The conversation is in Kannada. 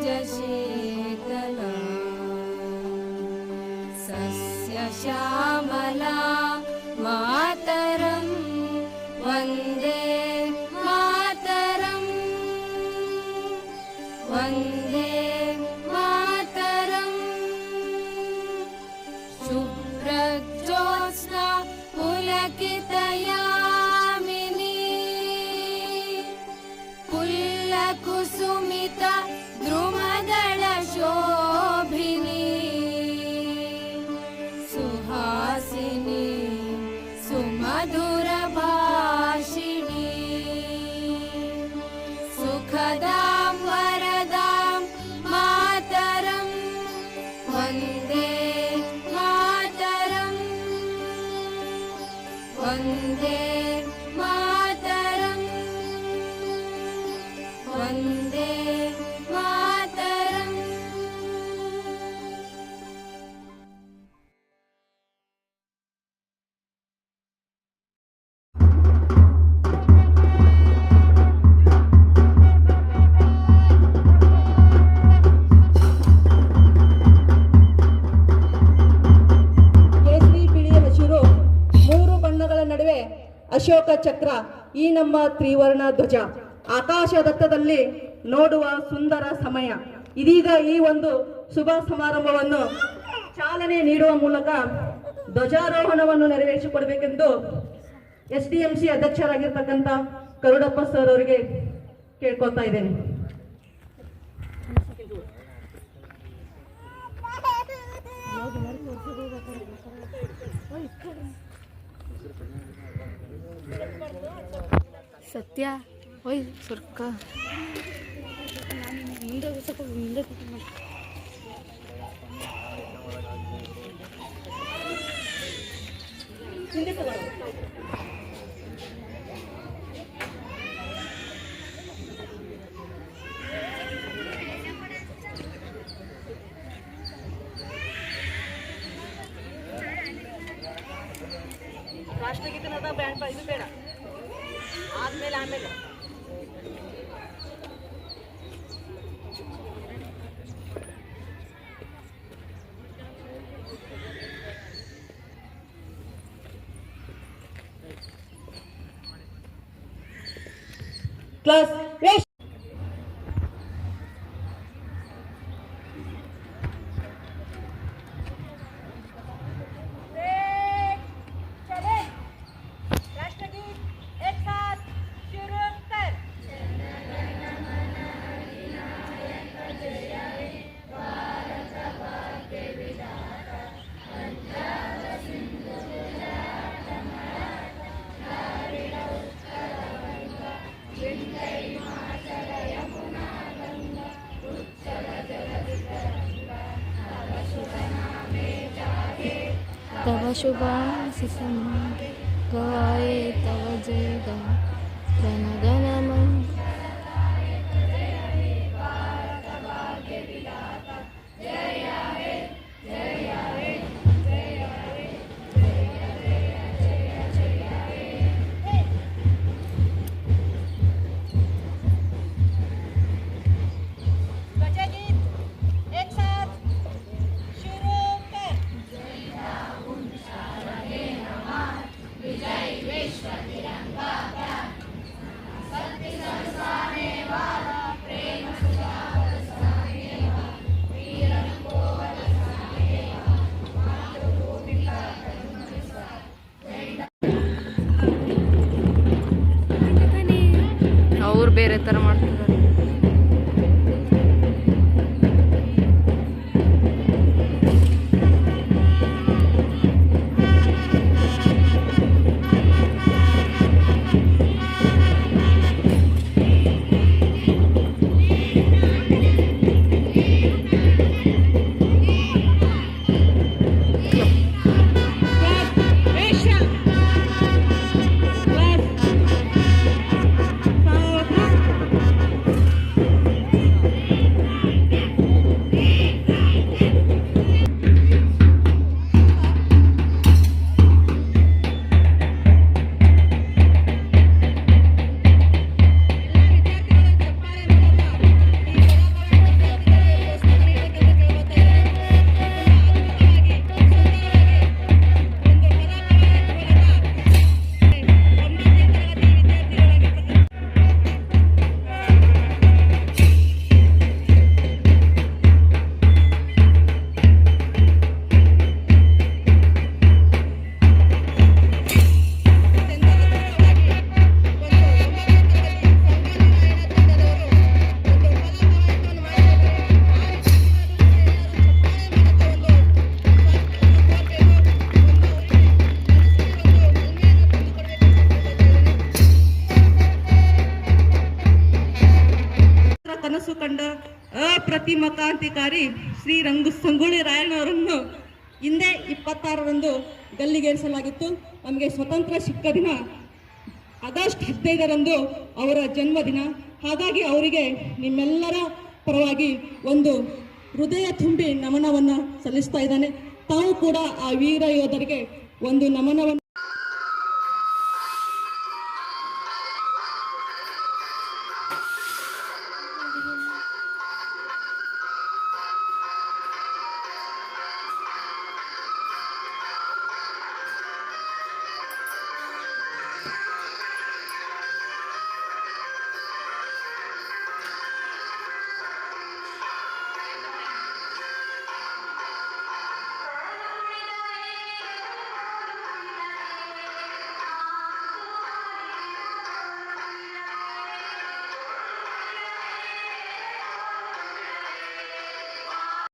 शीतला सस्यश्यामला मातरं वन्दे मातरं वन्दे मातरं शुभ्रज्योत्स्ना पुलकितयामिनी पुल्लकुसुमिता द्रुमदलशोभिनी सुहासिनी सुमधुरभाषिणी सुखदां वरदां मातरं वन्दे मातरं वन्दे मातरं वन्दे मातरम्. ಕೇಸರಿ ಬಿಳಿಯ ಹಸಿರು ಮೂರು ಬಣ್ಣಗಳ ನಡುವೆ ಅಶೋಕ ಚಕ್ರ ಈ ನಮ್ಮ ತ್ರಿವರ್ಣ ಧ್ವಜ ಆಕಾಶದತ್ತದಲ್ಲಿ ನೋಡುವ ಸುಂದರ ಸಮಯ. ಇದೀಗ ಈ ಒಂದು ಶುಭ ಸಮಾರಂಭವನ್ನು ಚಾಲನೆ ನೀಡುವ ಮೂಲಕ ಧ್ವಜಾರೋಹಣವನ್ನು ನೆರವೇರಿಸಿಕೊಡಬೇಕೆಂದು SDMC ಅಧ್ಯಕ್ಷರಾಗಿರ್ತಕ್ಕಂಥ ಕರುಡಪ್ಪ ಸರ್ ಅವರಿಗೆ ಕೇಳ್ಕೊಳ್ತಾ ಇದ್ದೇನೆ. ಸತ್ಯ ಓಯ್ ಸುರ್ಕ ಮುಂದೆ ಸ್ವಲ್ಪ ಮುಂದೆ ರಾಷ್ಟ್ರಗೀತದ ಬ್ಯಾಂಡ್ ಇದು ಬೇಡ ಆಮೇಲೆ ಕ್ಲಾಸ್ तव शुभाशिषं गाये तव जयगान जनगणमन ಅವ್ರು ಬೇರೆ ಥರ ಮಾಡ್ತಿದ್ದಾರೆ. ಕಂಡ ಅಪ್ರತಿಮ ಕ್ರಾಂತಿಕಾರಿ ಶ್ರೀ ಸಂಗೊಳ್ಳಿ ರಾಯಣ್ಣವರನ್ನು ಹಿಂದೆ 26ರಂದು ಗಲ್ಲಿಗೇರಿಸಲಾಗಿತ್ತು. ನಮಗೆ ಸ್ವತಂತ್ರ ಸಿಕ್ಕ ದಿನ ಆಗಸ್ಟ್ 15ರಂದು ಅವರ ಜನ್ಮದಿನ. ಹಾಗಾಗಿ ಅವರಿಗೆ ನಿಮ್ಮೆಲ್ಲರ ಪರವಾಗಿ ಒಂದು ಹೃದಯ ತುಂಬಿ ನಮನವನ್ನು ಸಲ್ಲಿಸ್ತಾ ಇದ್ದಾನೆ. ತಾವು ಕೂಡ ಆ ವೀರ ಯೋಧರಿಗೆ ಒಂದು ನಮನವನ್ನು